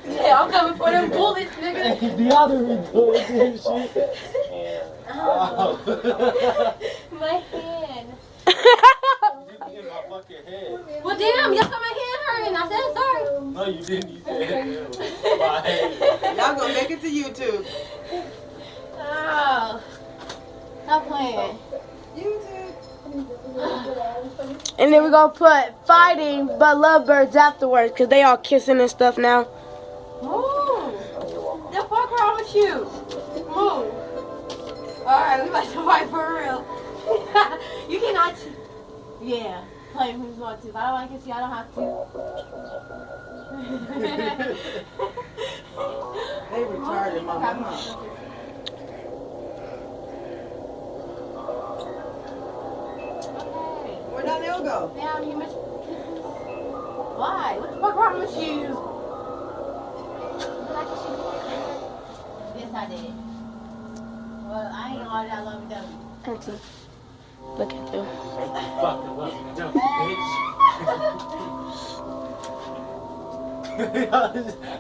Yeah, I'm coming for them bullets, nigga. The other doing shit. My hand. In my fucking head. Well, damn, y'all got my hand hurting. I said sorry. No, you didn't. You said my head. Y'all gonna make it to YouTube. Oh. Stop playing. YouTube. And then we're gonna put fighting but lovebirds afterwards because they all kissing and stuff now. Move. The fuck wrong with you? Move. Alright, we about to fight for real. You cannot. Yeah. Play who's want to. If I don't want to kiss you, I don't have to. They retarded, my mama. Okay. Where'd Donnell go? Damn, you missed. Why? What the fuck wrong with you? Did I kiss you? Yes, I did. Well, I ain't all that lovey-dovey. Auntie, look at you. Fucking love you, dumb bitch.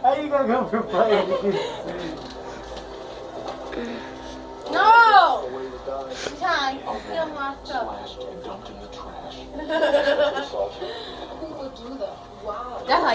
How you gonna go for playing? No! Time. Steal my stuff. Dumped in the trash. That's how